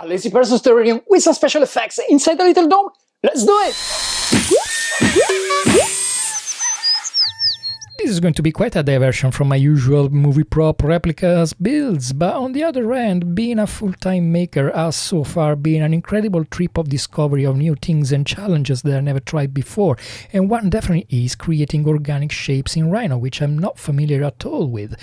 A lazy person's terrarium with some special effects inside a little dome. Let's do it! This is going to be quite a diversion from my usual movie prop replicas builds, but on the other hand, being a full-time maker has so far been an incredible trip of discovery of new things and challenges that I never tried before, and one definitely is creating organic shapes in Rhino, which I'm not familiar at all with.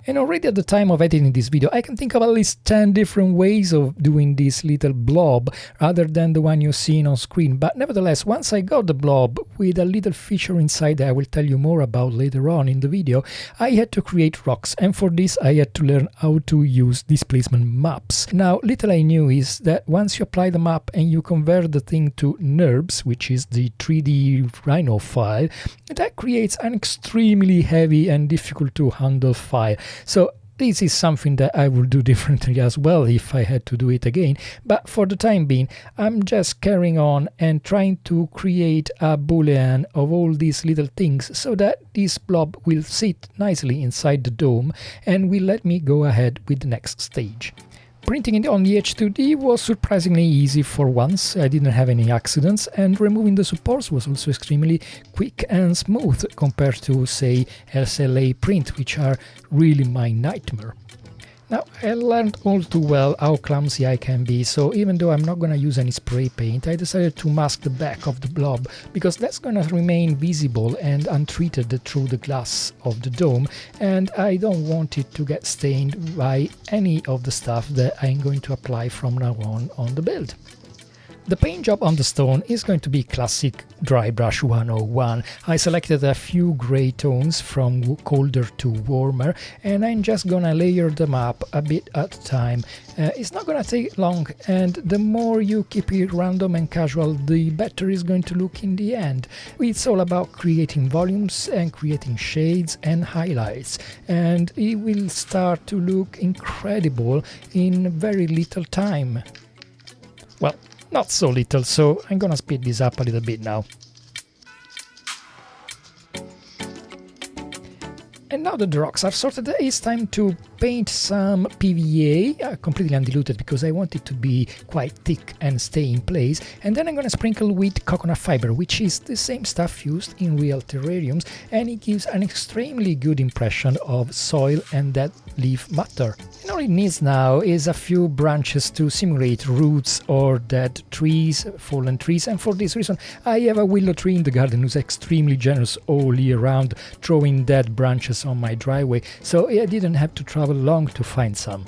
And already at the time of editing this video, I can think of at least 10 different ways of doing this little blob, other than the one you're seeing on screen. But nevertheless, once I got the blob with a little feature inside that I will tell you more about later on in the video, I had to create rocks, and for this I had to learn how to use displacement maps. Now, little I knew is that once you apply the map and you convert the thing to NURBS, which is the 3D Rhino file, that creates an extremely heavy and difficult to handle file. So this is something that I will do differently as well if I had to do it again, but for the time being I'm just carrying on and trying to create a boolean of all these little things so that this blob will sit nicely inside the dome and will let me go ahead with the next stage. Printing it on the H2D was surprisingly easy for once. I didn't have any accidents, and removing the supports was also extremely quick and smooth compared to, say, SLA print, which are really my nightmare. Now, I learned all too well how clumsy I can be, so even though I'm not gonna use any spray paint, I decided to mask the back of the blob, because that's gonna remain visible and untreated through the glass of the dome, and I don't want it to get stained by any of the stuff that I'm going to apply from now on the build. The paint job on the stone is going to be classic dry brush 101. I selected a few grey tones from colder to warmer, and I'm just gonna layer them up a bit at a time. It's not gonna take long, and the more you keep it random and casual, the better it's going to look in the end. It's all about creating volumes and creating shades and highlights, and it will start to look incredible in very little time. Well, not so little, so I'm gonna speed this up a little bit now. And now that the rocks are sorted, it's time to paint some PVA, completely undiluted because I want it to be quite thick and stay in place. And then I'm going to sprinkle with coconut fiber, which is the same stuff used in real terrariums, and it gives an extremely good impression of soil and dead leaf matter. And all it needs now is a few branches to simulate roots or dead trees, fallen trees, and for this reason I have a willow tree in the garden who's extremely generous all year round, throwing dead branches on my driveway, so I didn't have to travel long to find some.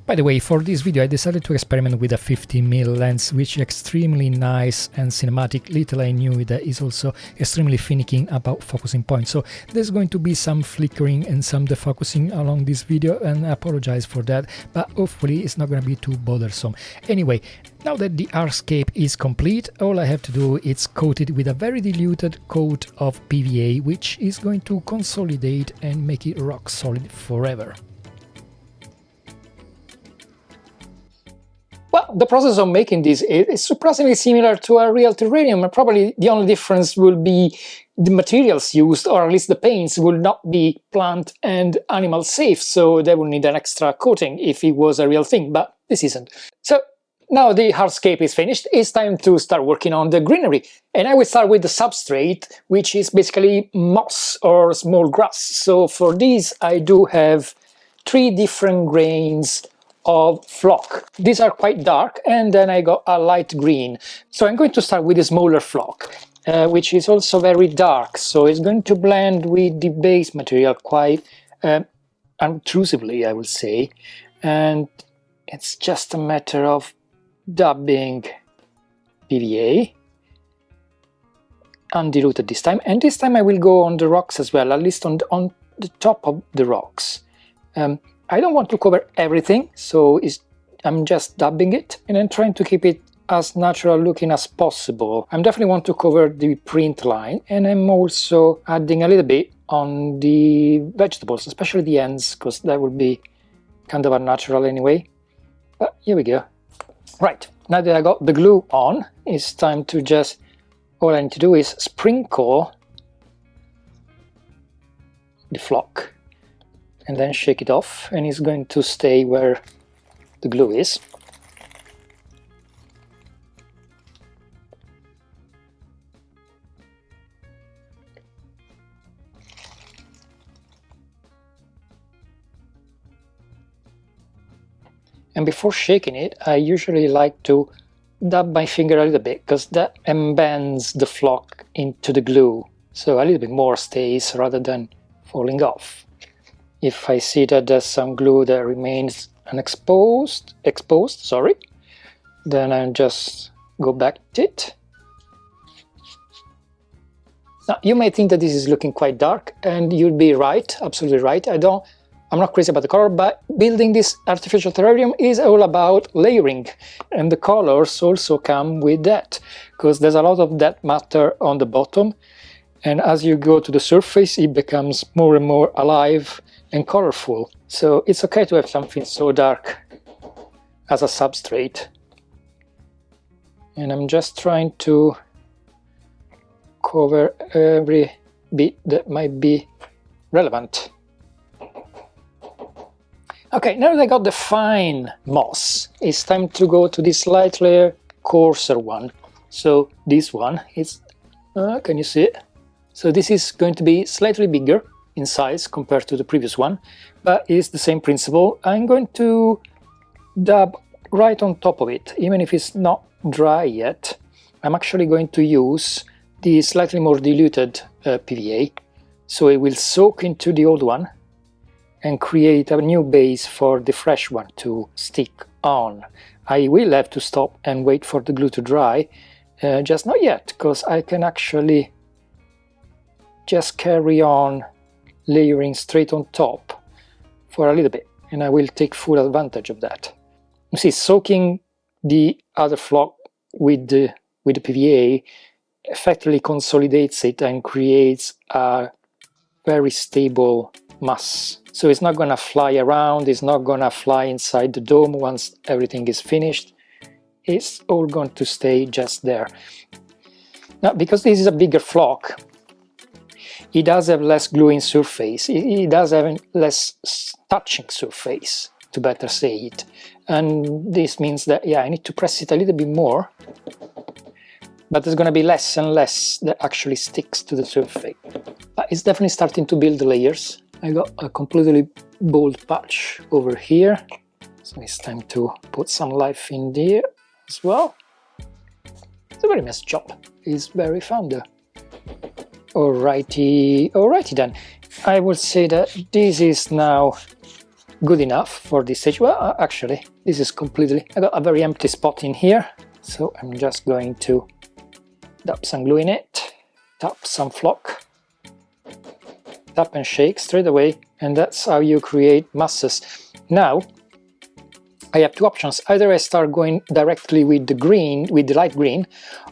By the way, for this video I decided to experiment with a 50mm lens, which is extremely nice and cinematic. Little I knew that is also extremely finicky about focusing points, so there's going to be some flickering and some defocusing along this video, and I apologize for that, but hopefully it's not going to be too bothersome. Anyway, now that the hardscape is complete, all I have to do is coat it with a very diluted coat of PVA, which is going to consolidate and make it rock solid forever. Well, the process of making this is surprisingly similar to a real terrarium, and probably the only difference will be the materials used, or at least the paints will not be plant and animal safe, so they will need an extra coating if it was a real thing, but this isn't. So now the hardscape is finished, it's time to start working on the greenery, and I will start with the substrate, which is basically moss or small grass. So for this I do have 3 different grains of flock. These are quite dark, and then I got a light green. So I'm going to start with a smaller flock, which is also very dark, so it's going to blend with the base material quite unobtrusively, I would say, and it's just a matter of dabbing PVA, undiluted this time, and this time I will go on the rocks as well, at least on the top of the rocks. I don't want to cover everything, so I'm just dabbing it and then trying to keep it as natural looking as possible. I definitely want to cover the print line, and I'm also adding a little bit on the vegetables, especially the ends, because that will be kind of unnatural anyway. But here we go. Right, now that I got the glue on, it's time to just, all I need to do is sprinkle the flock and then shake it off, and it's going to stay where the glue is. And before shaking it, I usually like to dab my finger a little bit, because that embeds the flock into the glue, so a little bit more stays rather than falling off. If I see that there's some glue that remains unexposed, then I just go back to it. Now, you may think that this is looking quite dark, and you'll be right, absolutely right. I'm not crazy about the color, but building this artificial terrarium is all about layering, and the colors also come with that, because there's a lot of that matter on the bottom, and as you go to the surface it becomes more and more alive and colorful. So it's okay to have something so dark as a substrate. And I'm just trying to cover every bit that might be relevant. Okay, now that I got the fine moss, it's time to go to this slightly coarser one. So this one is, can you see it? So this is going to be slightly bigger in size compared to the previous one, but it's the same principle. I'm going to dab right on top of it, even if it's not dry yet. I'm actually going to use the slightly more diluted PVA, so it will soak into the old one and create a new base for the fresh one to stick on. I will have to stop and wait for the glue to dry, just not yet, because I can actually just carry on layering straight on top for a little bit, and I will take full advantage of that. You see, soaking the other flock with the PVA effectively consolidates it and creates a very stable mass. So it's not going to fly around, it's not going to fly inside the dome once everything is finished. It's all going to stay just there. Now, because this is a bigger flock, it does have less gluing surface, it does have less touching surface, to better say it. And this means that, yeah, I need to press it a little bit more, but there's going to be less and less that actually sticks to the surface. But it's definitely starting to build the layers. I got a completely bold patch over here, so it's time to put some life in there as well. It's a very nice job, it's very fun though. Alrighty then. I would say that this is now good enough for this stage. Well, actually, this is completely... I got a very empty spot in here, so I'm just going to dab some glue in it, tap some flock, tap and shake straight away, and that's how you create masses. Now, I have two options. Either I start going directly with the green, with the light green,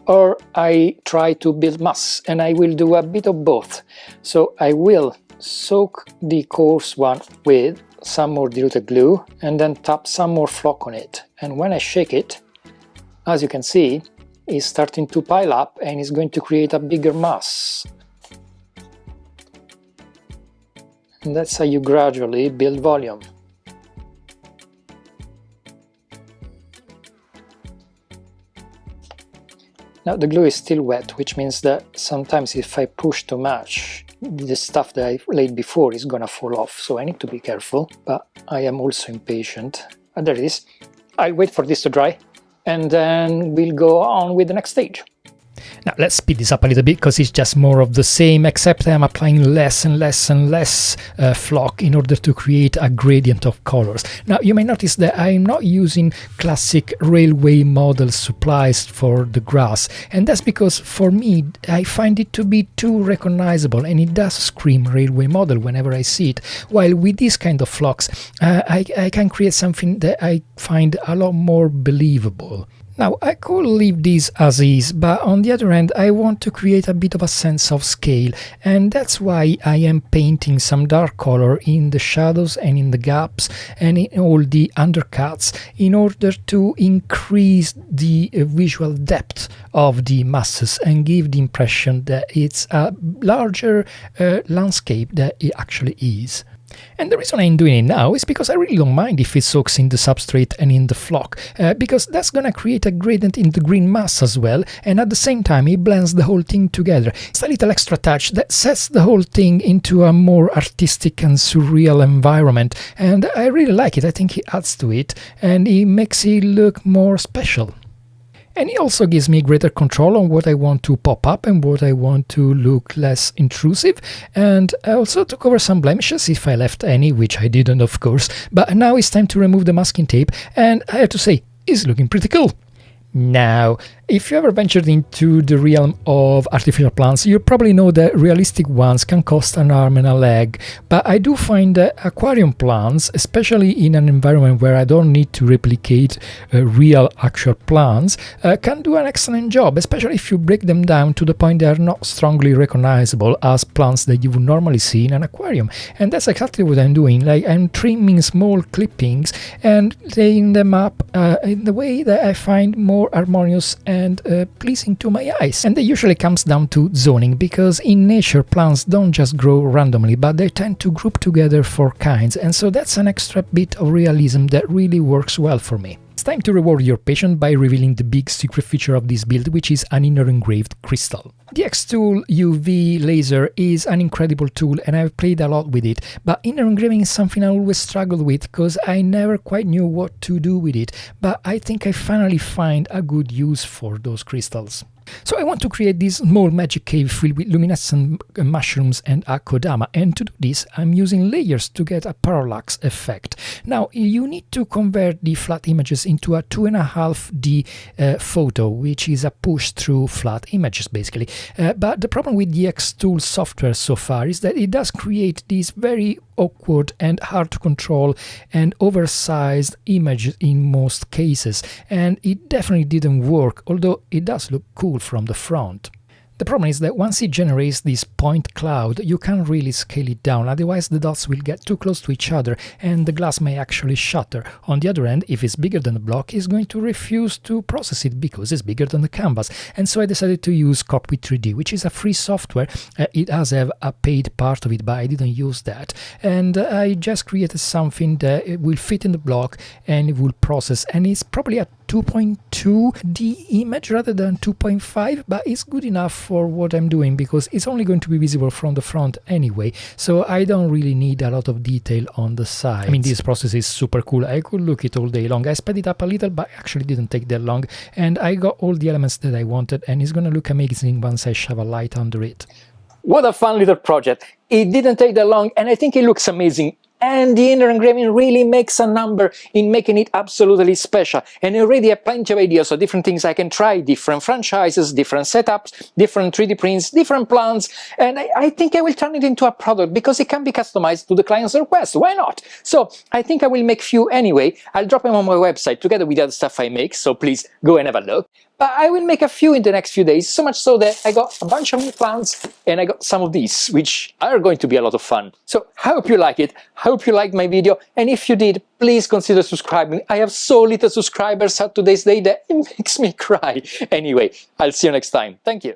or I try to build mass, and I will do a bit of both. So I will soak the coarse one with some more diluted glue and then tap some more flock on it. And when I shake it, as you can see, it's starting to pile up and it's going to create a bigger mass. And that's how you gradually build volume. Now the glue is still wet, which means that sometimes if I push too much, the stuff that I laid before is gonna fall off, so I need to be careful, but I am also impatient. There it is. I'll wait for this to dry, and then we'll go on with the next stage. Now let's speed this up a little bit, because it's just more of the same, except I'm applying less and less and less flock in order to create a gradient of colors. Now you may notice that I'm not using classic railway model supplies for the grass, and that's because for me I find it to be too recognizable, and it does scream railway model whenever I see it, while with these kind of flocks I can create something that I find a lot more believable. Now, I could leave this as is, but on the other hand, I want to create a bit of a sense of scale, and that's why I am painting some dark color in the shadows and in the gaps and in all the undercuts in order to increase the visual depth of the masses and give the impression that it's a larger landscape than it actually is. And the reason I'm doing it now is because I really don't mind if it soaks in the substrate and in the flock, because that's gonna create a gradient in the green mass as well, and at the same time it blends the whole thing together. It's a little extra touch that sets the whole thing into a more artistic and surreal environment, and I really like it. I think it adds to it, and it makes it look more special. And it also gives me greater control on what I want to pop up and what I want to look less intrusive, and also to cover some blemishes if I left any, which I didn't of course, but now it's time to remove the masking tape, and I have to say, it's looking pretty cool. Now, if you ever ventured into the realm of artificial plants, you probably know that realistic ones can cost an arm and a leg, but I do find that aquarium plants, especially in an environment where I don't need to replicate real actual plants, can do an excellent job, especially if you break them down to the point they are not strongly recognizable as plants that you would normally see in an aquarium. And that's exactly what I'm doing. Like, I'm trimming small clippings and laying them up in the way that I find more harmonious and pleasing to my eyes. And that usually comes down to zoning, because in nature plants don't just grow randomly, but they tend to group together for kinds, and so that's an extra bit of realism that really works well for me. It's time to reward your patience by revealing the big secret feature of this build, which is an inner engraved crystal. The Xtool UV laser is an incredible tool, and I've played a lot with it, but inner engraving is something I always struggled with because I never quite knew what to do with it, but I think I finally find a good use for those crystals. So I want to create this small magic cave filled with luminescent mushrooms and a kodama, and to do this I'm using layers to get a parallax effect. Now you need to convert the flat images into a 2.5D photo, which is a push-through flat images basically. But the problem with the Xtool software so far is that it does create these very awkward and hard to control and oversized images in most cases, and it definitely didn't work, although it does look cool from the front. The problem is that once it generates this point cloud, you can't really scale it down, otherwise the dots will get too close to each other and the glass may actually shatter. On the other end, if it's bigger than the block, it's going to refuse to process it because it's bigger than the canvas. And so I decided to use Cockpit 3D, which is a free software. It does have a paid part of it, but I didn't use that. And I just created something that it will fit in the block and it will process, and it's probably a 2.2D image rather than 2.5, but it's good enough for what I'm doing because it's only going to be visible from the front anyway, so I don't really need a lot of detail on the side. I mean, this process is super cool. I could look it all day long. I sped it up a little, but actually didn't take that long, and I got all the elements that I wanted, and it's gonna look amazing once I shove a light under it. What a fun little project. It didn't take that long, and I think it looks amazing. And the inner engraving really makes a number in making it absolutely special. And I already have plenty of ideas of different things I can try, different franchises, different setups, different 3D prints, different plans. And I think I will turn it into a product because it can be customized to the client's request. Why not? So I think I will make few anyway. I'll drop them on my website together with the other stuff I make, so please go and have a look. But I will make a few in the next few days, so much so that I got a bunch of new plants and I got some of these, which are going to be a lot of fun. So I hope you like it, I hope you liked my video, and if you did, please consider subscribing. I have so little subscribers at today's day that it makes me cry. Anyway, I'll see you next time. Thank you.